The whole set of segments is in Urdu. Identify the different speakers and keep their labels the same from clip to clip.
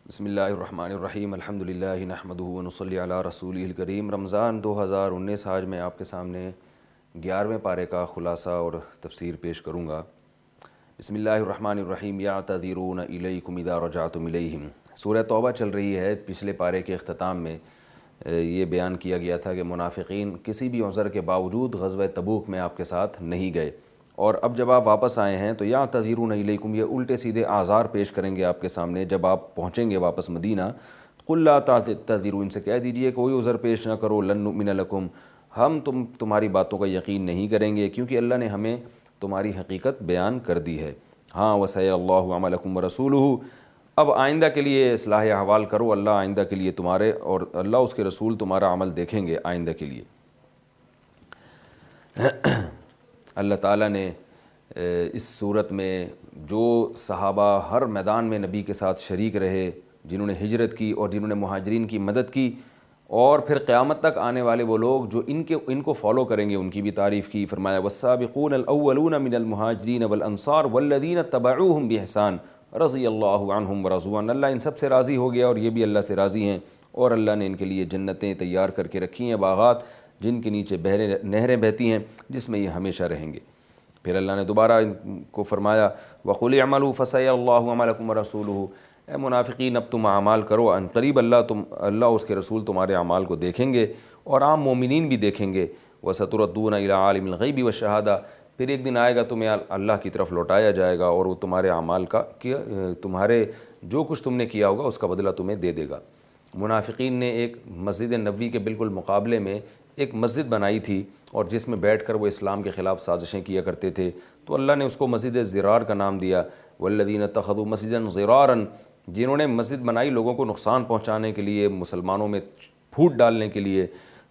Speaker 1: بسم اللہ الرحمن الرحیم الحمدللہ نحمدہ ونصلی علی رسولہ الکریم۔ رمضان 2019 آج میں آپ کے سامنے 11ویں پارے کا خلاصہ اور تفسیر پیش کروں گا۔ بسم اللہ الرحمن الرحیم یعتذرون الیکم اذا رجعتم الیہم۔ سورہ توبہ چل رہی ہے۔ پچھلے پارے کے اختتام میں یہ بیان کیا گیا تھا کہ منافقین کسی بھی عذر کے باوجود غزوہ تبوک میں آپ کے ساتھ نہیں گئے، اور اب جب آپ واپس آئے ہیں تو یعتذرون الیکم، یہ الٹے سیدھے اعذار پیش کریں گے آپ کے سامنے جب آپ پہنچیں گے واپس مدینہ۔ قل لا تعتذروا، ان سے کہہ دیجئے کوئی عذر پیش نہ کرو، لن نؤمن لکم، ہم تمہاری باتوں کا یقین نہیں کریں گے کیونکہ اللہ نے ہمیں تمہاری حقیقت بیان کر دی ہے۔ ہاں وسیع اللہ عملکم ورسولہ، اب آئندہ کے لیے اصلاح احوال کرو، اللہ آئندہ کے لیے تمہارے اور اللہ اس کے رسول تمہارا عمل دیکھیں گے آئندہ کے لیے۔ اللہ تعالیٰ نے اس صورت میں جو صحابہ ہر میدان میں نبی کے ساتھ شریک رہے، جنہوں نے ہجرت کی اور جنہوں نے مہاجرین کی مدد کی، اور پھر قیامت تک آنے والے وہ لوگ جو ان کو فالو کریں گے، ان کی بھی تعریف کی۔ فرمایا والسابقون الاولون من المہاجرین والانصار والذین اتبعوہم بإحسان رضی اللہ عنہم ورضوا عنہ، اللہ ان سب سے راضی ہو گیا اور یہ بھی اللہ سے راضی ہیں، اور اللہ نے ان کے لیے جنتیں تیار کر کے رکھی ہیں، باغات جن کے نیچے نہریں بہتی ہیں، جس میں یہ ہمیشہ رہیں گے۔ پھر اللہ نے دوبارہ ان کو فرمایا وَقُلِ اعْمَلُوا فَسَيَرَى اللَّهُ عَمَلَكُمْ وَرَسُولُهُ، اے منافقین اب تم اعمال کرو، ان قریب اللہ اس کے رسول تمہارے اعمال کو دیکھیں گے اور عام مومنین بھی دیکھیں گے۔ وَسَتُرَدُّونَ إِلَىٰ عَالِمِ الْغَيْبِ وَالشَّهَادَةِ، پھر ایک دن آئے گا تمہیں اللہ کی طرف لوٹایا جائے گا اور وہ تمہارے اعمال کا تمہارے جو کچھ تم نے کیا ہوگا اس کا بدلہ تمہیں دے دے گا۔ منافقین نے ایک مسجد نبوی کے بالکل مقابلے میں ایک مسجد بنائی تھی، اور جس میں بیٹھ کر وہ اسلام کے خلاف سازشیں کیا کرتے تھے، تو اللہ نے اس کو مسجد ضرار کا نام دیا۔ والذین اتخذوا مسجدا ضرارا، جنہوں نے مسجد بنائی لوگوں کو نقصان پہنچانے کے لیے، مسلمانوں میں پھوٹ ڈالنے کے لیے،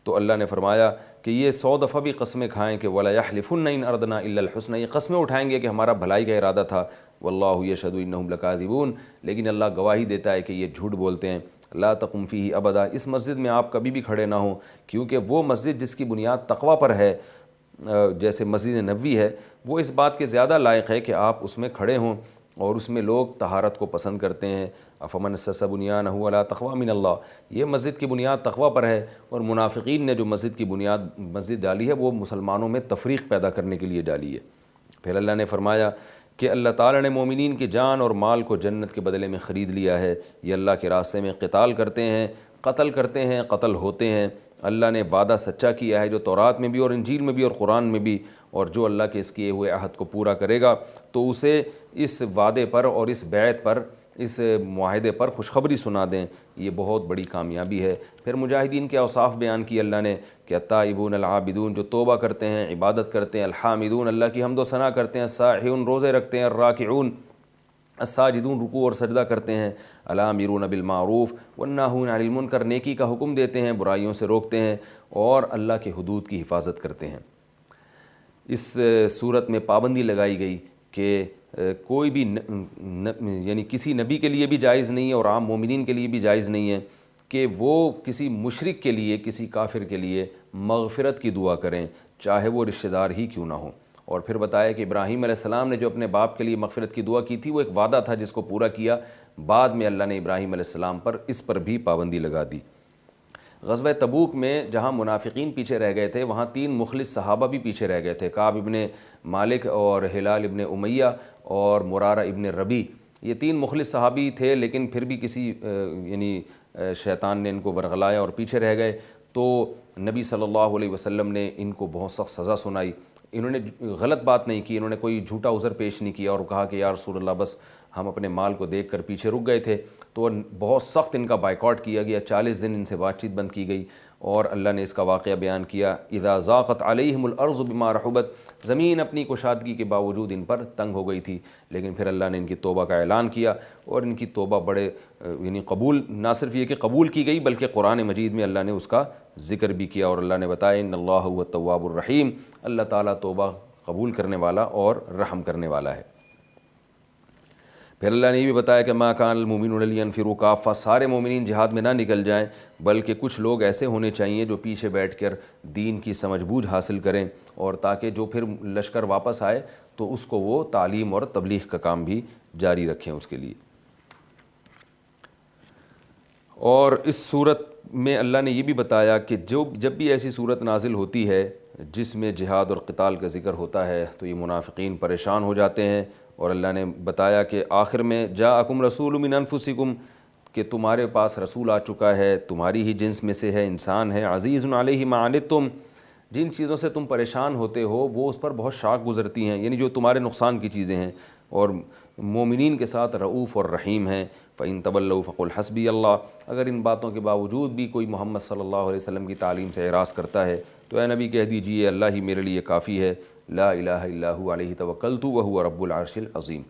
Speaker 1: تو اللہ نے فرمایا کہ یہ 100 دفعہ بھی قسمیں کھائیں کہ ولا یحلفن ان اردنا الا الحسنى، یہ قسمیں اٹھائیں گے کہ ہمارا بھلائی کا ارادہ تھا، واللہ یشہد انہم لکاذبون، لیکن اللہ گواہی دیتا ہے کہ یہ جھوٹ بولتے ہیں۔ لا تقم فیہ ابدا، اس مسجد میں آپ کبھی بھی کھڑے نہ ہوں، کیونکہ وہ مسجد جس کی بنیاد تقوی پر ہے، جیسے مسجد نبوی ہے، وہ اس بات کے زیادہ لائق ہے کہ آپ اس میں کھڑے ہوں، اور اس میں لوگ طہارت کو پسند کرتے ہیں۔ افمن اسس بنیانہ علی تقوی من اللہ، یہ مسجد کی بنیاد تقوی پر ہے، اور منافقین نے جو مسجد کی مسجد ڈالی ہے وہ مسلمانوں میں تفریق پیدا کرنے کے لیے ڈالی ہے۔ پھر اللہ نے فرمایا کہ اللہ تعالیٰ نے مومنین کی جان اور مال کو جنت کے بدلے میں خرید لیا ہے، یہ اللہ کے راستے میں قتال کرتے ہیں، قتل کرتے ہیں، قتل ہوتے ہیں۔ اللہ نے وعدہ سچا کیا ہے، جو تورات میں بھی اور انجیل میں بھی اور قرآن میں بھی، اور جو اللہ کے اس کیے ہوئے عہد کو پورا کرے گا تو اسے اس وعدے پر اور اس بیعت پر، اس معاہدے پر خوشخبری سنا دیں، یہ بہت بڑی کامیابی ہے۔ پھر مجاہدین کے اوصاف بیان کی اللہ نے کہ التائبون العابدون، جو توبہ کرتے ہیں، عبادت کرتے ہیں، الحامدون، اللہ کی حمد و ثنا کرتے ہیں، السائحون، روزے رکھتے ہیں، الراکعون، الساجدون، رکوع اور سجدہ کرتے ہیں، الامرون بالمعروف والناہون عن المنکر، نیکی کا حکم دیتے ہیں، برائیوں سے روکتے ہیں، اور اللہ کے حدود کی حفاظت کرتے ہیں۔ اس صورت میں پابندی لگائی گئی کہ کوئی بھی یعنی کسی نبی کے لیے بھی جائز نہیں ہے اور عام مومنین کے لیے بھی جائز نہیں ہے کہ وہ کسی مشرک کے لیے، کسی کافر کے لیے مغفرت کی دعا کریں، چاہے وہ رشتہ دار ہی کیوں نہ ہو۔ اور پھر بتایا کہ ابراہیم علیہ السلام نے جو اپنے باپ کے لیے مغفرت کی دعا کی تھی وہ ایک وعدہ تھا جس کو پورا کیا، بعد میں اللہ نے ابراہیم علیہ السلام پر اس پر بھی پابندی لگا دی۔ غزوہ تبوک میں جہاں منافقین پیچھے رہ گئے تھے، وہاں 3 مخلص صحابہ بھی پیچھے رہ گئے تھے، کعب ابن مالک اور ہلال ابن امیہ اور مرارہ ابن ربیع، یہ 3 مخلص صحابی تھے، لیکن پھر بھی کسی شیطان نے ان کو ورغلایا اور پیچھے رہ گئے، تو نبی صلی اللہ علیہ وسلم نے ان کو بہت سخت سزا سنائی۔ انہوں نے غلط بات نہیں کی، انہوں نے کوئی جھوٹا عذر پیش نہیں کیا اور کہا کہ یا رسول اللہ بس ہم اپنے مال کو دیکھ کر پیچھے رک گئے تھے، تو بہت سخت ان کا بائیکاٹ کیا گیا، 40 دن ان سے بات چیت بند کی گئی، اور اللہ نے اس کا واقعہ بیان کیا اذا ضاقت علیہم الارض بما رحبت، زمین اپنی کشادگی کے باوجود ان پر تنگ ہو گئی تھی، لیکن پھر اللہ نے ان کی توبہ کا اعلان کیا، اور ان کی توبہ بڑے قبول، نہ صرف یہ کہ قبول کی گئی بلکہ قرآن مجید میں اللہ نے اس کا ذکر بھی کیا، اور اللہ نے بتایا ان اللہ هو التواب الرحیم، اللہ تعالیٰ توبہ قبول کرنے والا اور رحم کرنے والا ہے۔ پھر اللہ نے یہ بھی بتایا کہ ما کان المؤمنون لینفروا کافہ، سارے مومنین جہاد میں نہ نکل جائیں، بلکہ کچھ لوگ ایسے ہونے چاہیے جو پیچھے بیٹھ کر دین کی سمجھ بوجھ حاصل کریں، اور تاکہ جو پھر لشکر واپس آئے تو اس کو وہ تعلیم اور تبلیغ کا کام بھی جاری رکھیں اس کے لیے۔ اور اس صورت میں اللہ نے یہ بھی بتایا کہ جب بھی ایسی صورت نازل ہوتی ہے جس میں جہاد اور قتال کا ذکر ہوتا ہے تو یہ منافقین پریشان ہو جاتے ہیں، اور اللہ نے بتایا کہ آخر میں جاءکم رسول من انفسکم، کہ تمہارے پاس رسول آ چکا ہے، تمہاری ہی جنس میں سے ہے، انسان ہے، عزیز علیہ ما عنتم، جن چیزوں سے تم پریشان ہوتے ہو وہ اس پر بہت شاق گزرتی ہیں، یعنی جو تمہارے نقصان کی چیزیں ہیں، اور مومنین کے ساتھ رؤوف اور رحیم ہیں۔ فَإِن تَوَلَّوْا فَقُلْ حَسْبِيَ اللَّهُ، اگر ان باتوں کے باوجود بھی کوئی محمد صلی اللہ علیہ وسلم کی تعلیم سے اعراض کرتا ہے تو اے نبی کہہ دیجئے اللہ ہی میرے لیے کافی ہے، لا الہ الا هو علیہ توکلت وہو رب العرش العظیم۔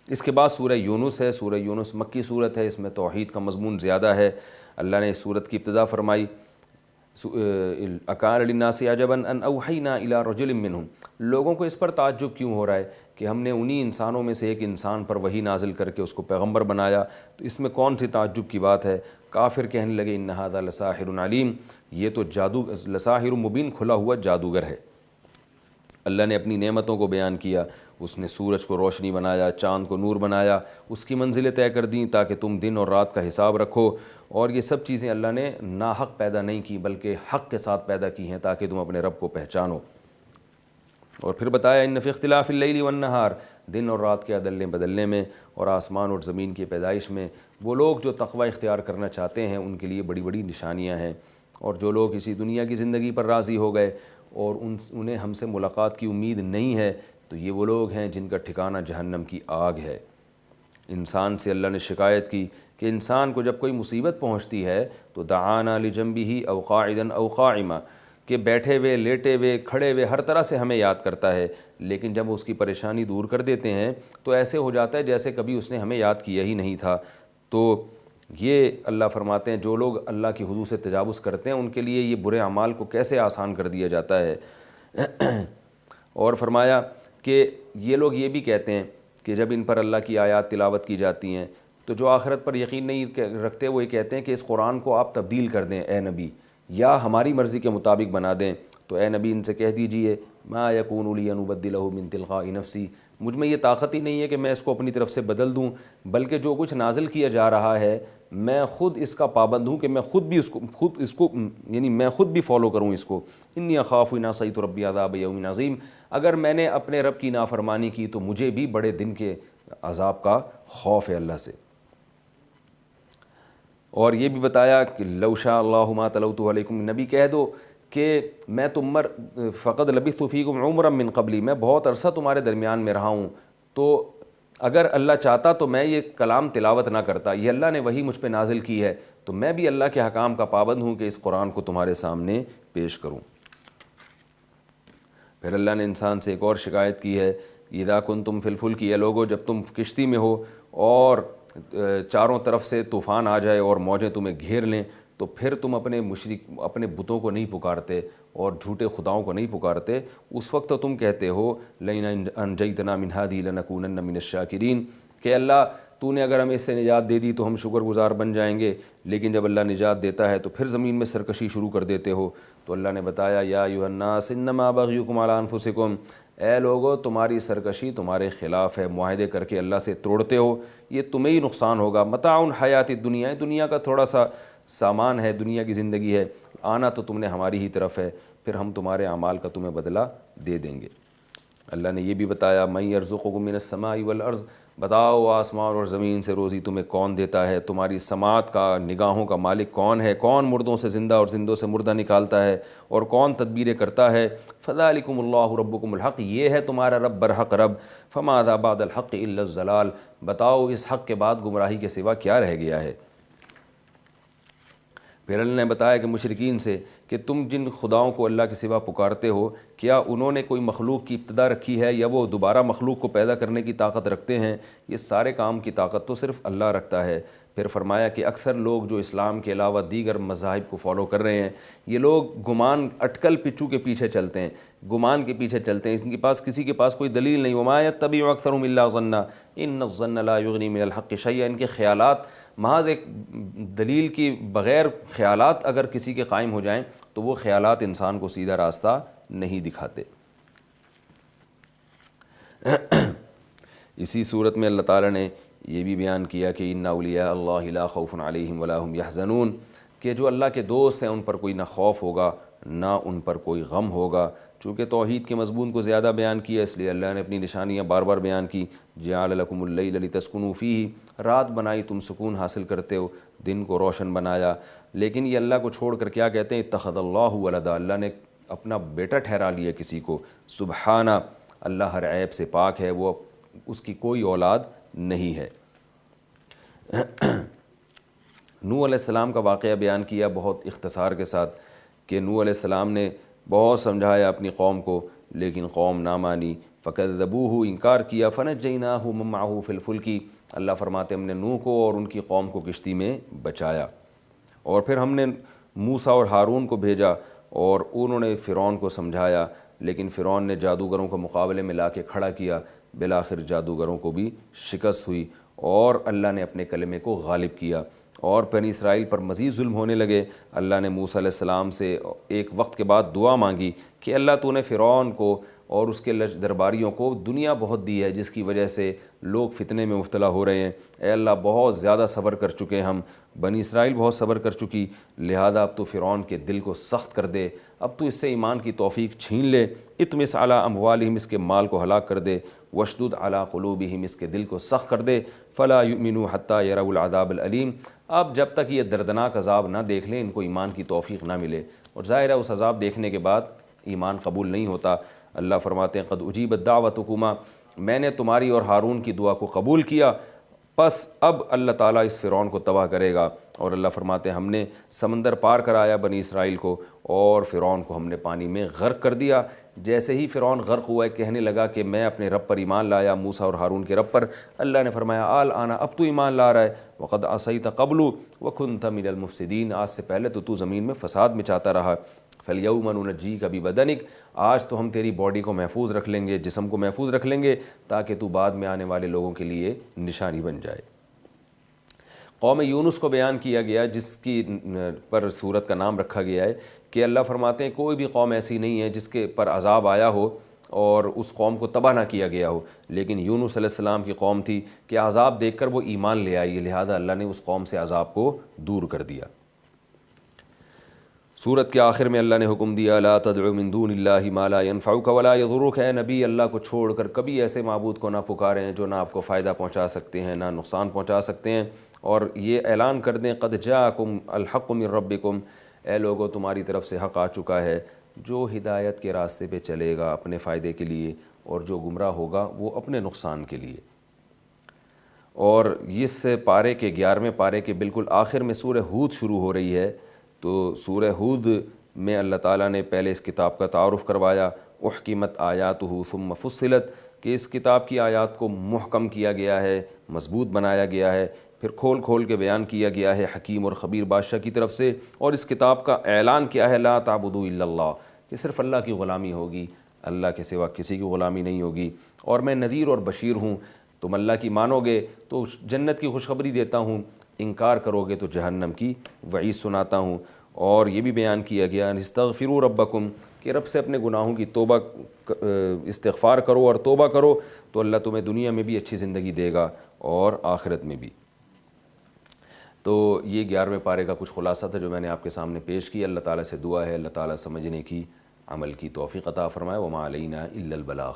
Speaker 1: اس کے بعد سورہ یونس ہے۔ سورہ یونس مکی صورت ہے، اس میں توحید کا مضمون زیادہ ہے۔ اللہ نے اس صورت کی ابتدا فرمائی اکان للناس عجبا ان اوحینا الی رجل منہم، لوگوں کو اس پر تعجب کیوں ہو رہا ہے کہ ہم نے انہی انسانوں میں سے ایک انسان پر وحی نازل کر کے اس کو پیغمبر بنایا، تو اس میں کون سی تعجب کی بات ہے؟ کافر کہنے لگے ان ھذا لساحر علیم، یہ تو لساحر مبین، کھلا ہوا جادوگر ہے۔ اللہ نے اپنی نعمتوں کو بیان کیا، اس نے سورج کو روشنی بنایا، چاند کو نور بنایا، اس کی منزلیں طے کر دیں تاکہ تم دن اور رات کا حساب رکھو، اور یہ سب چیزیں اللہ نے ناحق پیدا نہیں کی بلکہ حق کے ساتھ پیدا کی ہیں تاکہ تم اپنے رب کو پہچانو۔ اور پھر بتایا ان فی اختلاف اللیل والنہار، دن اور رات کے عدلنے بدلنے میں اور آسمان اور زمین کی پیدائش میں وہ لوگ جو تقوی اختیار کرنا چاہتے ہیں ان کے لیے بڑی بڑی نشانیاں ہیں، اور جو لوگ اسی دنیا کی زندگی پر راضی ہو گئے اور انہیں ہم سے ملاقات کی امید نہیں ہے تو یہ وہ لوگ ہیں جن کا ٹھکانہ جہنم کی آگ ہے۔ انسان سے اللہ نے شکایت کی کہ انسان کو جب کوئی مصیبت پہنچتی ہے تو دعانا لجنبہ او قاعدا او قائما، کہ بیٹھے ہوئے، لیٹے ہوئے، کھڑے ہوئے، ہر طرح سے ہمیں یاد کرتا ہے، لیکن جب اس کی پریشانی دور کر دیتے ہیں تو ایسے ہو جاتا ہے جیسے کبھی اس نے ہمیں یاد کیا ہی نہیں تھا۔ تو یہ اللہ فرماتے ہیں جو لوگ اللہ کی حدود سے تجاوز کرتے ہیں ان کے لیے یہ برے اعمال کو کیسے آسان کر دیا جاتا ہے۔ اور فرمایا کہ یہ لوگ یہ بھی کہتے ہیں کہ جب ان پر اللہ کی آیات تلاوت کی جاتی ہیں تو جو آخرت پر یقین نہیں رکھتے وہ یہ کہتے ہیں کہ اس قرآن کو آپ تبدیل کر دیں اے نبی، یا ہماری مرضی کے مطابق بنا دیں۔ تو اے نبی ان سے کہہ دیجئے ما یکون لی ان ابدلہ من تلقاء نفسی، مجھ میں یہ طاقت ہی نہیں ہے کہ میں اس کو اپنی طرف سے بدل دوں، بلکہ جو کچھ نازل کیا جا رہا ہے میں خود اس کا پابند ہوں کہ میں خود بھی یعنی میں خود بھی فالو کروں اس کو۔ انی اخاف ان عصیت ربی عذاب یوم عظیم، اگر میں نے اپنے رب کی نافرمانی کی تو مجھے بھی بڑے دن کے عذاب کا خوف ہے اللہ سے۔ اور یہ بھی بتایا کہ لو شاء اللہ ما تلوت علیکم، نبی کہہ دو کہ میں فقد لبثت فیکم عمرا من قبلی، میں بہت عرصہ تمہارے درمیان میں رہا ہوں، تو اگر اللہ چاہتا تو میں یہ کلام تلاوت نہ کرتا، یہ اللہ نے وہی مجھ پہ نازل کی ہے تو میں بھی اللہ کے حکام کا پابند ہوں کہ اس قرآن کو تمہارے سامنے پیش کروں۔ پھر اللہ نے انسان سے ایک اور شکایت کی ہے، اذا کنتم فی الفلک، یہ لوگو جب تم کشتی میں ہو اور چاروں طرف سے طوفان آ جائے اور موجیں تمہیں گھیر لیں تو پھر تم اپنے بتوں کو نہیں پکارتے اور جھوٹے خداؤں کو نہیں پکارتے، اس وقت تو تم کہتے ہو لئن انجیتنا من ہذہ لنکونن من الشاکرین، کہ اللہ تو نے اگر ہمیں اس سے نجات دے دی تو ہم شکر گزار بن جائیں گے، لیکن جب اللہ نجات دیتا ہے تو پھر زمین میں سرکشی شروع کر دیتے ہو۔ تو اللہ نے بتایا یا ایھا الناس انما بغیکم علی انفسکم، اے لوگو تمہاری سرکشی تمہارے خلاف ہے، معاہدے کر کے اللہ سے توڑتے ہو، یہ تمہیں ہی نقصان ہوگا۔ متاع حیات الدنیا، دنیا کا تھوڑا سا سامان ہے، دنیا کی زندگی ہے، آنا تو تم نے ہماری ہی طرف ہے، پھر ہم تمہارے اعمال کا تمہیں بدلہ دے دیں گے۔ اللہ نے یہ بھی بتایا من یرزقکم من السماء والارض، بتاؤ آسمان اور زمین سے روزی تمہیں کون دیتا ہے، تمہاری سماعت کا، نگاہوں کا مالک کون ہے، کون مردوں سے زندہ اور زندوں سے مردہ نکالتا ہے اور کون تدبیریں کرتا ہے۔ فذلکم اللہ ربکم الحق، یہ ہے تمہارا رب برحق رب، فماذا بعد الحق الا الضلال، بتاؤ اس حق کے بعد گمراہی کے سوا کیا رہ گیا ہے۔ پھر اللہ نے بتایا کہ مشرکین سے کہ تم جن خداؤں کو اللہ کے سوا پکارتے ہو کیا انہوں نے کوئی مخلوق کی ابتدا رکھی ہے یا وہ دوبارہ مخلوق کو پیدا کرنے کی طاقت رکھتے ہیں؟ یہ سارے کام کی طاقت تو صرف اللہ رکھتا ہے۔ پھر فرمایا کہ اکثر لوگ جو اسلام کے علاوہ دیگر مذاہب کو فالو کر رہے ہیں یہ لوگ گمان، اٹکل پچو کے پیچھے چلتے ہیں، گمان کے پیچھے چلتے ہیں، ان کے پاس کسی کے پاس کوئی دلیل نہیں۔ وما یتبع اکثرهم الا ظنا ان الظن لا یغنی من الحق شیئا، ان کے خیالات محض ایک دلیل کی بغیر خیالات اگر کسی کے قائم ہو جائیں تو وہ خیالات انسان کو سیدھا راستہ نہیں دکھاتے۔ اسی صورت میں اللہ تعالیٰ نے یہ بھی بیان کیا کہ ان اولیاء اللہ لا خوف علیہم ولا هم یحزنون، کہ جو اللہ کے دوست ہیں ان پر کوئی نہ خوف ہوگا نہ ان پر کوئی غم ہوگا۔ چونکہ توحید کے مضمون کو زیادہ بیان کیا اس لیے اللہ نے اپنی نشانیاں بار بار بیان کی۔ جعل لکم اللیل لتسکنوا فیہ، رات بنائی تم سکون حاصل کرتے ہو، دن کو روشن بنایا۔ لیکن یہ اللہ کو چھوڑ کر کیا کہتے ہیں؟ اتخذ اللہ ولدا، اللہ نے اپنا بیٹا ٹھہرا لیا کسی کو۔ سبحانہ، اللہ ہر عیب سے پاک ہے، وہ اس کی کوئی اولاد نہیں ہے۔ نوح علیہ السلام کا واقعہ بیان کیا بہت اختصار کے ساتھ کہ نوح علیہ السلام نے بہت سمجھایا اپنی قوم کو لیکن قوم نہ مانی۔ فکذبوہ، انکار کیا۔ فنجیناہ ومن معہ فی الفلک، اللہ فرماتے ہم نے نوح کو اور ان کی قوم کو کشتی میں بچایا۔ اور پھر ہم نے موسیٰ اور ہارون کو بھیجا اور انہوں نے فرعون کو سمجھایا، لیکن فرعون نے جادوگروں کو مقابلے میں لا کے کھڑا کیا، بالآخر جادوگروں کو بھی شکست ہوئی اور اللہ نے اپنے کلمے کو غالب کیا۔ اور بنی اسرائیل پر مزید ظلم ہونے لگے۔ اللہ نے موسیٰ علیہ السلام سے ایک وقت کے بعد دعا مانگی کہ اللہ تو نے فرعون کو اور اس کے درباریوں کو دنیا بہت دی ہے جس کی وجہ سے لوگ فتنے میں مبتلا ہو رہے ہیں، اے اللہ بہت زیادہ صبر کر چکے ہم، بنی اسرائیل بہت صبر کر چکی، لہذا اب تو فرعون کے دل کو سخت کر دے، اب تو اس سے ایمان کی توفیق چھین لے، اطمس علی اموالہم، اس کے مال کو ہلاک کر دے، واشدد علی قلوبہم، اس کے دل کو سخت کر دے، فلا یؤمنوا حتی یروا العذاب العلیم، اب جب تک یہ دردناک عذاب نہ دیکھ لیں ان کو ایمان کی توفیق نہ ملے۔ اور ظاہر ہے اس عذاب دیکھنے کے بعد ایمان قبول نہیں ہوتا۔ اللہ فرماتے ہیں قد اجیبت دعوتکما، میں نے تمہاری اور ہارون کی دعا کو قبول کیا، پس اب اللہ تعالیٰ اس فرعون کو تباہ کرے گا۔ اور اللہ فرماتے ہیں ہم نے سمندر پار کرایا بنی اسرائیل کو اور فرعون کو ہم نے پانی میں غرق کر دیا۔ جیسے ہی فرعون غرق ہوا ہے کہنے لگا کہ میں اپنے رب پر ایمان لایا، موسیٰ اور ہارون کے رب پر، اللہ نے فرمایا آل آنا، اب تو ایمان لا رہا ہے، وقد عصیت قبل وکنت من المفسدین، آج سے پہلے تو زمین میں فساد مچاتا رہا۔ فالیوم ننجیک ببدنک، آج تو ہم تیری باڈی کو محفوظ رکھ لیں گے، جسم کو محفوظ رکھ لیں گے تاکہ تو بعد میں آنے والے لوگوں کے لیے نشانی بن جائے۔ قوم یونس کو بیان کیا گیا جس کی پر سورت کا نام رکھا گیا ہے کہ اللہ فرماتے ہیں کوئی بھی قوم ایسی نہیں ہے جس کے پر عذاب آیا ہو اور اس قوم کو تباہ نہ کیا گیا ہو، لیکن یونس علیہ السلام کی قوم تھی کہ عذاب دیکھ کر وہ ایمان لے آئی، لہذا اللہ نے اس قوم سے عذاب کو دور کر دیا۔ سورت کے آخر میں اللہ نے حکم دیا لا تدع من دون اللہ ما لا ينفعک ولا یضرک، اے نبی اللہ کو چھوڑ کر کبھی ایسے معبود کو نہ پکاریں جو نہ آپ کو فائدہ پہنچا سکتے ہیں نہ نقصان پہنچا سکتے ہیں، اور یہ اعلان کر دیں قد جاءکم الحق من ربکم، اے لوگو تمہاری طرف سے حق آ چکا ہے، جو ہدایت کے راستے پہ چلے گا اپنے فائدے کے لیے اور جو گمراہ ہوگا وہ اپنے نقصان کے لیے۔ اور اس پارے کے 11ویں پارے کے بالکل آخر میں سورہ ہود شروع ہو رہی ہے، تو سورہ ہود میں اللہ تعالیٰ نے پہلے اس کتاب کا تعارف کروایا، احکمت آیاتہ ثم فصلت، کہ اس کتاب کی آیات کو محکم کیا گیا ہے، مضبوط بنایا گیا ہے، پھر کھول کھول کے بیان کیا گیا ہے حکیم اور خبیر بادشاہ کی طرف سے، اور اس کتاب کا اعلان کیا ہے لا تعبدوا الا اللہ، کہ صرف اللہ کی غلامی ہوگی، اللہ کے سوا کسی کی غلامی نہیں ہوگی، اور میں نذیر اور بشیر ہوں، تم اللہ کی مانو گے تو جنت کی خوشخبری دیتا ہوں، انکار کرو گے تو جہنم کی وعید سناتا ہوں۔ اور یہ بھی بیان کیا گیا استغفروا ربکم، کہ رب سے اپنے گناہوں کی توبہ استغفار کرو اور توبہ کرو تو اللہ تمہیں دنیا میں بھی اچھی زندگی دے گا اور آخرت میں بھی۔ تو یہ 11ویں پارے کا کچھ خلاصہ تھا جو میں نے آپ کے سامنے پیش کیا۔ اللہ تعالیٰ سے دعا ہے اللہ تعالیٰ سمجھنے کی، عمل کی توفیق عطا فرمائے۔ وما علینا الا البلاغ۔